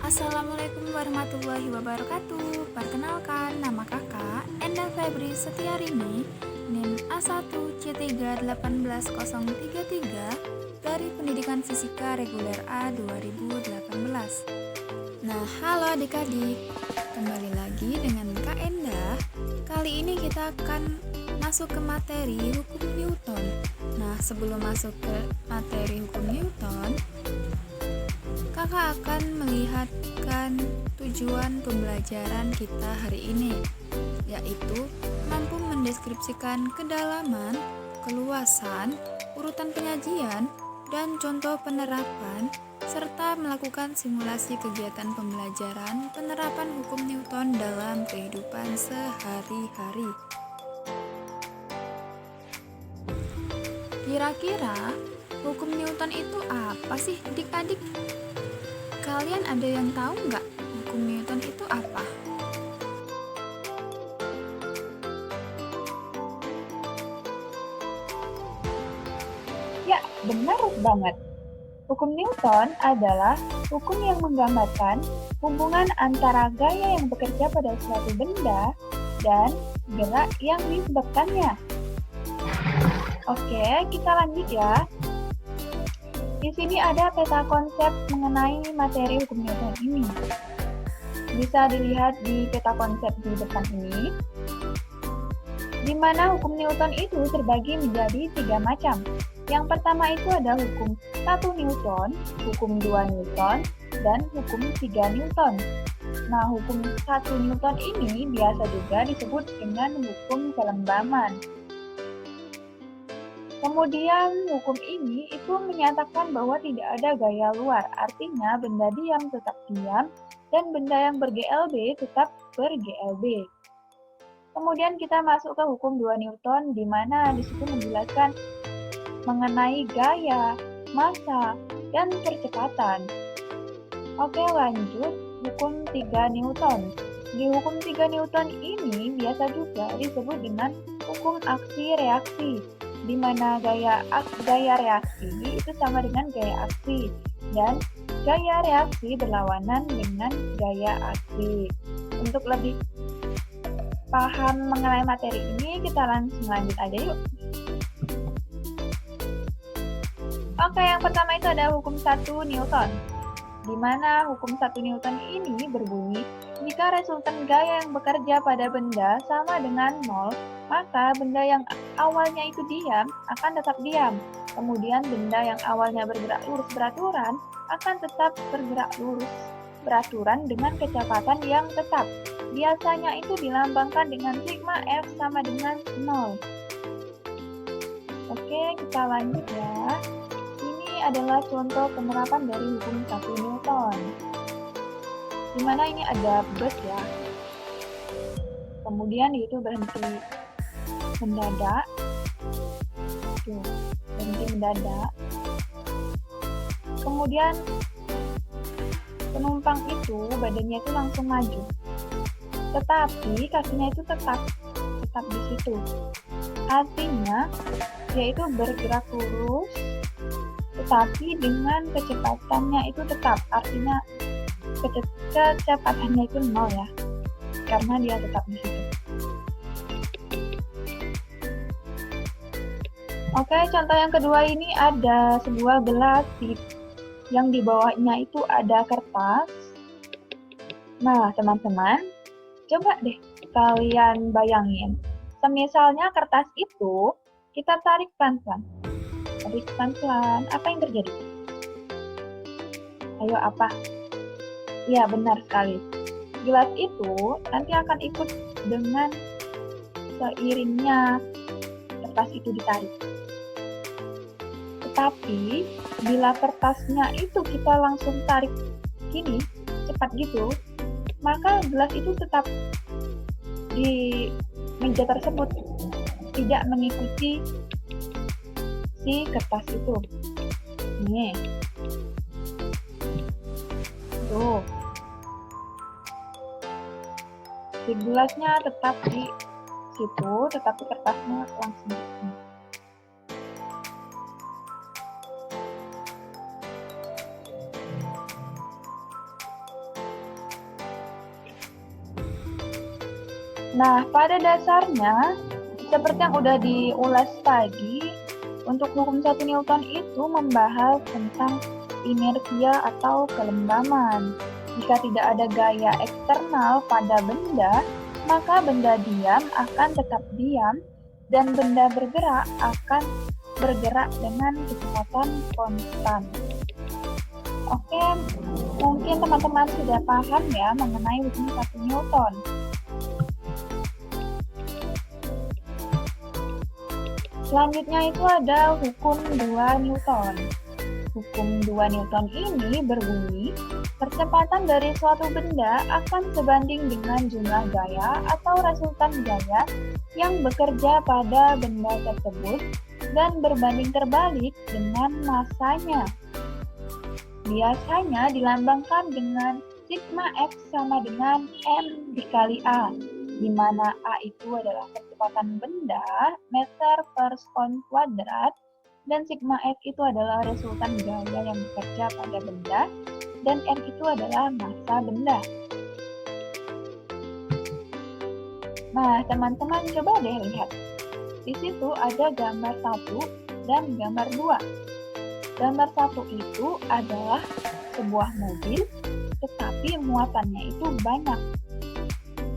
Assalamualaikum warahmatullahi wabarakatuh. Perkenalkan, nama kakak Enda Febri Setiarini, NIM A1C3181033 dari Pendidikan Fisika Reguler A 2018. Nah, halo adik-adik. Kembali lagi dengan Kak Enda. Kali ini kita akan masuk ke materi hukum Newton. Nah, sebelum masuk ke materi hukum Newton, kakak akan melihatkan tujuan pembelajaran kita hari ini, yaitu mampu mendeskripsikan kedalaman, keluasan, urutan penyajian, dan contoh penerapan, serta melakukan simulasi kegiatan pembelajaran penerapan hukum Newton dalam kehidupan sehari-hari. Kira-kira hukum Newton itu apa sih adik-adik? Kalian ada yang tahu nggak hukum Newton itu apa? Ya, benar banget. Hukum Newton adalah hukum yang menggambarkan hubungan antara gaya yang bekerja pada suatu benda dan gerak yang disebabkannya. Oke, kita lanjut ya. Di sini ada peta konsep mengenai materi hukum Newton ini. Bisa dilihat di peta konsep di depan ini, di mana hukum Newton itu terbagi menjadi 3 macam. Yang pertama itu ada hukum 1 Newton, hukum 2 Newton, dan hukum 3 Newton. Nah, hukum 1 Newton ini biasa juga disebut dengan hukum kelembaman. Kemudian hukum ini itu menyatakan bahwa tidak ada gaya luar, artinya benda diam tetap diam dan benda yang ber-GLB tetap ber-GLB. Kemudian kita masuk ke hukum 2 Newton, di mana di situ menjelaskan mengenai gaya, massa, dan percepatan. Oke, lanjut hukum 3 Newton. Di hukum 3 Newton ini biasa juga disebut dengan hukum aksi-reaksi, di mana gaya reaksi itu sama dengan gaya aksi, dan gaya reaksi berlawanan dengan gaya aksi. Untuk lebih paham mengenai materi ini, kita langsung lanjut aja yuk. Oke, yang pertama itu ada hukum 1 Newton, di mana hukum 1 Newton ini berbunyi, jika resultan gaya yang bekerja pada benda sama dengan 0, maka benda yang awalnya itu diam akan tetap diam. Kemudian benda yang awalnya bergerak lurus beraturan akan tetap bergerak lurus beraturan dengan kecepatan yang tetap. Biasanya itu dilambangkan dengan sigma F sama dengan 0. Oke, kita lanjut ya. Ini adalah contoh penerapan dari hukum 1 Newton. Di mana ini ada bus ya. Kemudian itu berhenti mendadak. Tuh, berhenti mendadak. Kemudian penumpang itu badannya itu langsung maju. Tetapi kakinya itu tetap di situ. Artinya dia itu bergerak lurus tetapi dengan kecepatannya itu tetap. Artinya kecepatannya itu 0 ya. Karena dia tetap di situ. Oke, contoh yang kedua ini ada sebuah gelas yang di bawahnya itu ada kertas. Nah, teman-teman, coba deh kalian bayangin. Semisalnya kertas itu kita tarik pelan-pelan. Tarik pelan-pelan, apa yang terjadi? Ayo, apa? Ya, benar sekali. Gelas itu nanti akan ikut dengan seiringnya kertas itu ditarik. Tetapi, bila kertasnya itu kita langsung tarik gini, cepat gitu, maka gelas itu tetap di meja tersebut, tidak mengikuti si kertas itu. Nih. Tuh. Si gelasnya tetap di situ, tetapi kertasnya langsung di sini. Nah, pada dasarnya, seperti yang udah diulas tadi, untuk hukum 1 Newton itu membahas tentang inersia atau kelenggaman. Jika tidak ada gaya eksternal pada benda, maka benda diam akan tetap diam dan benda bergerak akan bergerak dengan kecepatan konstan. Oke, mungkin teman-teman sudah paham ya mengenai hukum 1 Newton. Selanjutnya itu ada hukum 2 Newton. Hukum 2 Newton ini berbunyi, percepatan dari suatu benda akan sebanding dengan jumlah gaya atau resultan gaya yang bekerja pada benda tersebut dan berbanding terbalik dengan masanya. Biasanya dilambangkan dengan sigma X sama dengan M dikali A, di mana A itu adalah kecepatan benda meter per sekon kuadrat, dan sigma X itu adalah resultan gaya yang bekerja pada benda, dan M itu adalah massa benda. Nah, teman-teman coba deh lihat. Di situ ada gambar 1 dan gambar 2. Gambar 1 itu adalah sebuah mobil, tetapi muatannya itu banyak.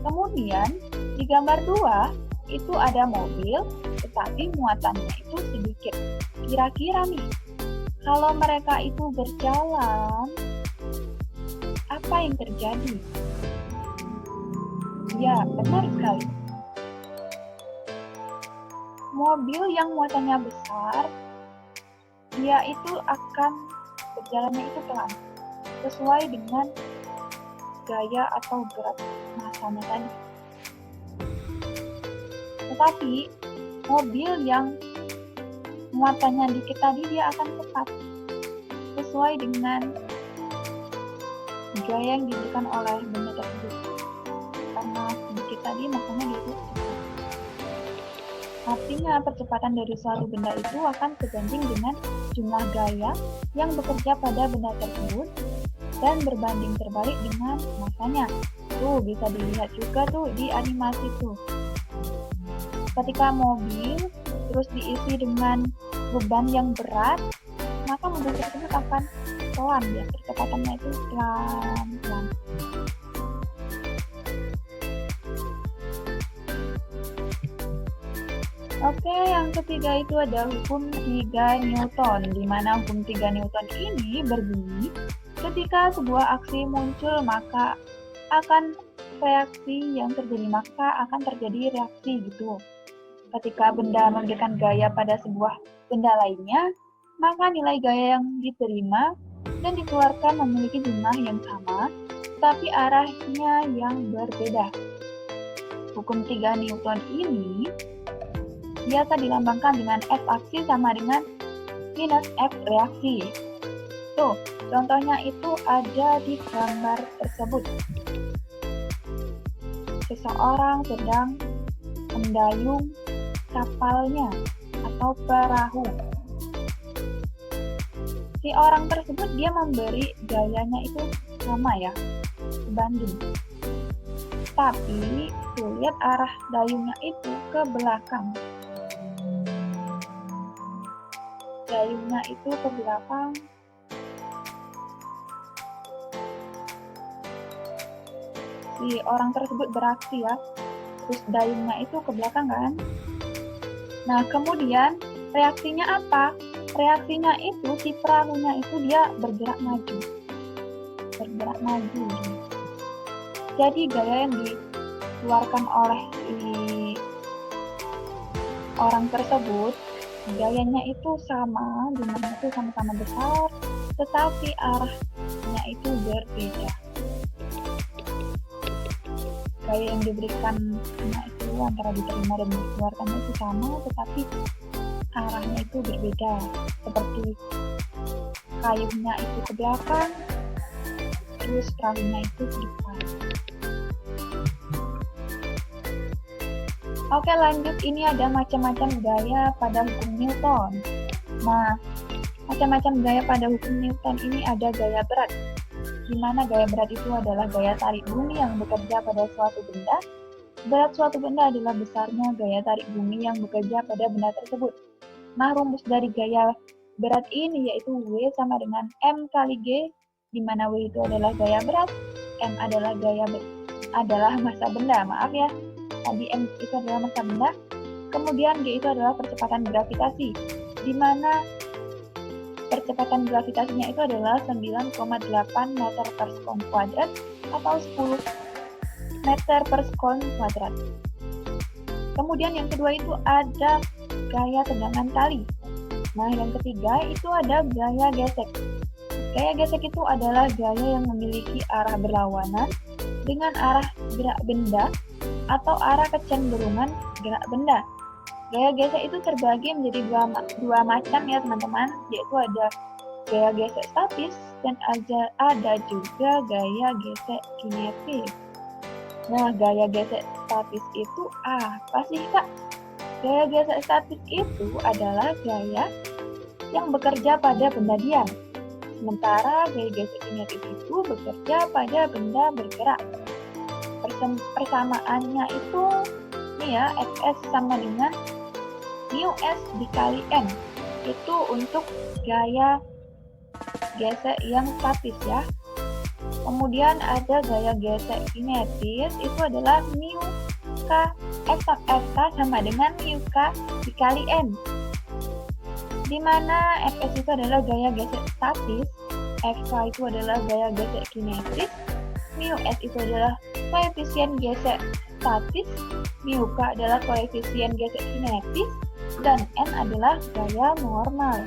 Kemudian, di gambar 2, itu ada mobil, tetapi muatannya itu sedikit. Kira-kira nih, kalau mereka itu berjalan, apa yang terjadi? Ya, benar sekali. Mobil yang muatannya besar, dia itu akan berjalannya itu pelan, sesuai dengan gaya atau berat massanya tadi. Tetapi mobil yang muatannya dikit tadi dia akan cepat, sesuai dengan gaya yang diberikan oleh benda tersebut. Karena sedikit tadi makanya dia itu cepat. Artinya percepatan dari suatu benda itu akan sebanding dengan jumlah gaya yang bekerja pada benda tersebut dan berbanding terbalik dengan massanya. Tuh bisa dilihat juga tuh di animasi tuh. Ketika mobil terus diisi dengan beban yang berat, maka mobil tersebut akan pelan ya, percepatannya itu pelan-pelan. Oke, yang ketiga itu ada hukum 3 Newton, di mana hukum 3 Newton ini berbunyi, ketika sebuah aksi muncul maka akan reaksi yang terjadi, maka akan terjadi reaksi gitu. Ketika benda memberikan gaya pada sebuah benda lainnya, maka nilai gaya yang diterima dan dikeluarkan memiliki jumlah yang sama, tapi arahnya yang berbeda. Hukum 3 Newton ini biasa dilambangkan dengan F aksi sama dengan minus F reaksi. Tuh, contohnya itu ada di gambar tersebut. Seseorang sedang mendayung kapalnya atau perahu. Si orang tersebut dia memberi gayanya itu sama ya, sebanding. Tapi tuh lihat arah dayungnya itu ke belakang. Dayungnya itu ke belakang. Si orang tersebut beraksi ya, terus dayungnya itu ke belakang kan. Nah kemudian reaksinya apa? Reaksinya itu si perahunya itu dia bergerak maju. Jadi gaya yang dikeluarkan oleh si orang tersebut, gayanya itu sama, jumlahnya itu sama-sama besar, tetapi arahnya itu berbeda. Gaya yang diberikan itu antara diterima dan dikeluarkan itu sama, tetapi arahnya itu berbeda. Seperti kayunya itu ke belakang, terus perahunya itu ke depan. Oke lanjut, ini ada macam-macam gaya pada hukum Newton. Nah, macam-macam gaya pada hukum Newton ini ada gaya berat, di mana gaya berat itu adalah gaya tarik bumi yang bekerja pada suatu benda Berat suatu benda adalah besarnya gaya tarik bumi yang bekerja pada benda tersebut. Nah, rumus dari gaya berat ini yaitu W sama dengan M kali G, di mana W itu adalah gaya berat, M adalah massa benda, maaf ya. Tadi M itu adalah massa benda, kemudian G itu adalah percepatan gravitasi, di mana percepatan gravitasinya itu adalah 9,8 meter per sekon kuadrat atau 10 meter per sekon kuadrat. Kemudian yang kedua itu ada gaya tegangan tali. Nah, yang ketiga itu ada gaya gesek. Gaya gesek itu adalah gaya yang memiliki arah berlawanan dengan arah gerak benda atau arah kecenderungan gerak benda. Gaya gesek itu terbagi menjadi dua macam ya teman-teman, yaitu ada gaya gesek statis dan ada juga gaya gesek kinetis. Nah, gaya gesek statis itu apa sih, Kak? Gaya gesek statis itu adalah gaya yang bekerja pada benda diam. Sementara gaya gesek kinetis itu bekerja pada benda bergerak. Persamaannya itu nih ya, Fs sama dengan mu S dikali N. Itu untuk gaya gesek yang statis ya. Kemudian ada gaya gesek kinetis, itu adalah mu K Fk sama dengan mu K dikali N. Di mana Fs itu adalah gaya gesek statis, Fk itu adalah gaya gesek kinetis, mu S itu adalah koefisien gesek statis, mu K adalah koefisien gesek kinetis, dan N adalah gaya normal.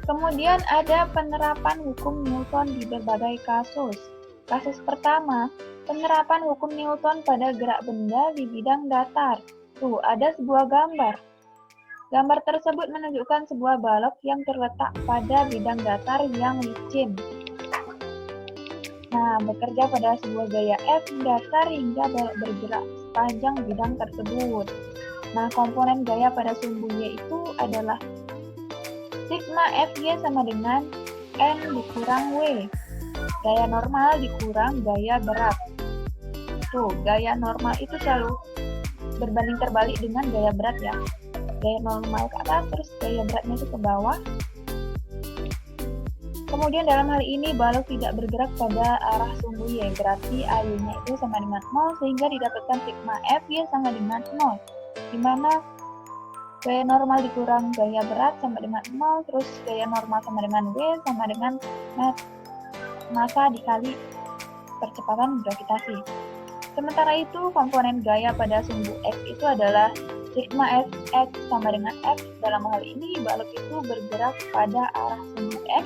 Kemudian ada penerapan hukum Newton di berbagai kasus. Kasus pertama, penerapan hukum Newton pada gerak benda di bidang datar. Tuh, ada sebuah gambar. Gambar tersebut menunjukkan sebuah balok yang terletak pada bidang datar yang licin. Nah, bekerja pada sebuah gaya F datar hingga balok bergerak sepanjang bidang tersebut. Nah, komponen gaya pada sumbu Y itu adalah sigma Fy sama dengan N dikurang W. Gaya normal dikurang gaya berat. Tuh, gaya normal itu selalu berbanding terbalik dengan gaya berat ya. Gaya normal ke atas, terus gaya beratnya itu ke bawah. Kemudian dalam hal ini balok tidak bergerak pada arah sumbu Y, berarti AY-nya itu sama dengan 0 sehingga didapatkan sigma Fy sama dengan 0. Di mana gaya normal dikurang gaya berat sama dengan 0, terus gaya normal sama dengan W sama dengan massa dikali percepatan gravitasi. Sementara itu, komponen gaya pada sumbu X itu adalah sigma Fx sama dengan F. Dalam hal ini, balok itu bergerak pada arah sumbu X,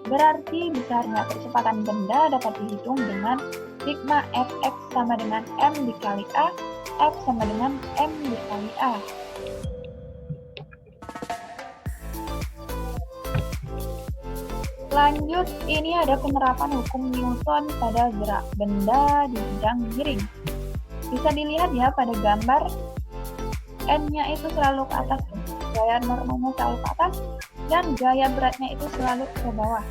berarti besarnya percepatan benda dapat dihitung dengan sigma Fx sama dengan M dikali A, F sama dengan M dikali A. Lanjut, ini ada penerapan hukum Newton pada gerak benda di bidang miring. Bisa dilihat ya pada gambar, N-nya itu selalu ke atas, gaya normalnya selalu ke atas, dan gaya beratnya itu selalu ke bawah.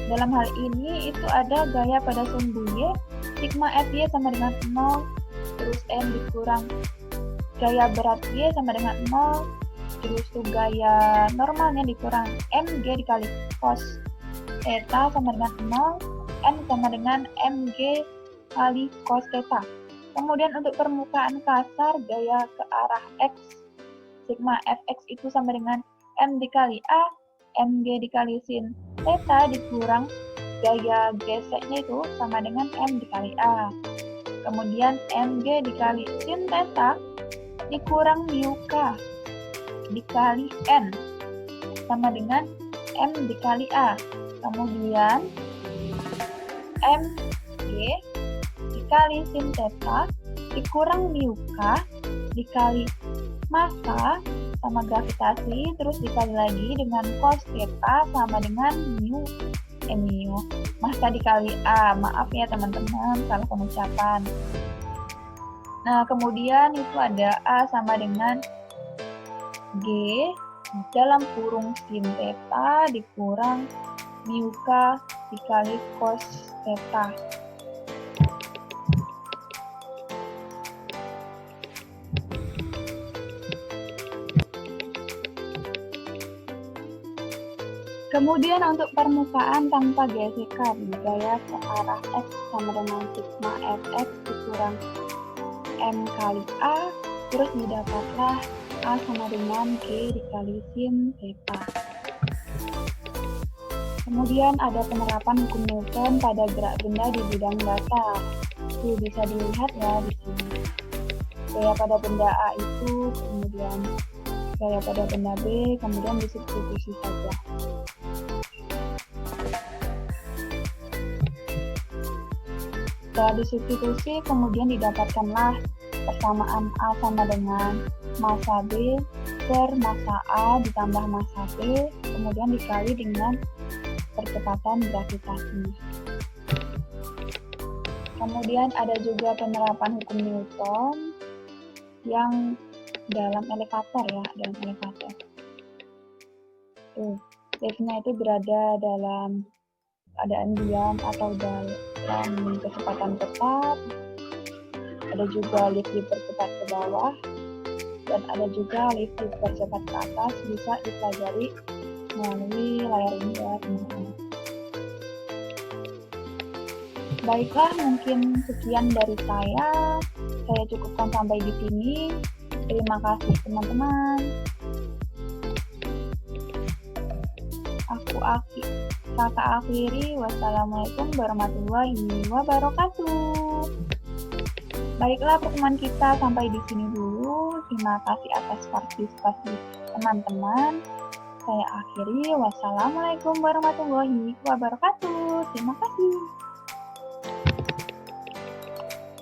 Dalam hal ini, itu ada gaya pada sumbu Y, sigma Fy sama dengan 0, terus N dikurang gaya berat Y sama dengan 0, terus tuh gaya normalnya dikurang mg dikali cos theta sama dengan 0, n sama dengan mg kali cos theta. Kemudian untuk permukaan kasar gaya ke arah x, sigma fx itu sama dengan m dikali a, mg dikali sin theta dikurang gaya geseknya itu sama dengan m dikali a. Kemudian mg dikali sin theta dikurang mu k dikali N sama dengan M dikali A. Kemudian MG dikali sin theta dikurang mu K dikali massa sama gravitasi, terus dikali lagi dengan cos theta sama dengan mu massa dikali A. Maaf ya teman-teman, salah pengucapan. Nah, kemudian itu ada A sama dengan G dalam kurung sin theta dikurang mu K dikali cos theta. Kemudian untuk permukaan tanpa gesekan, gaya searah X sama dengan sigma Fx dikurang M kali A, terus didapatlah A sama dengan G dikali sin theta. Kemudian ada penerapan hukum Newton pada gerak benda di bidang datar. Tuh bisa dilihat ya di sini. Gaya pada benda A itu, kemudian gaya pada benda B, kemudian disubstitusi saja. Setelah disubstitusi, kemudian didapatkanlah persamaan A sama dengan massa B per massa A ditambah massa B, kemudian dikali dengan percepatan gravitasi. Kemudian ada juga penerapan hukum Newton yang dalam elevator ya, dalam elevator. Tuh, liftnya itu berada dalam keadaan diam atau dalam kecepatan tetap. Ada juga lift dipercepat ke bawah, dan ada juga lift dipercepat ke atas, bisa dipelajari melalui layar ini ya teman-teman. Baiklah, mungkin sekian dari saya cukupkan sampai di sini. Terima kasih teman-teman. Kakak akhiri, wassalamualaikum warahmatullahi wabarakatuh. Baiklah, pertemuan kita sampai di sini dulu. Terima kasih atas partisipasi teman-teman. Saya akhiri, wassalamualaikum warahmatullahi wabarakatuh. Terima kasih.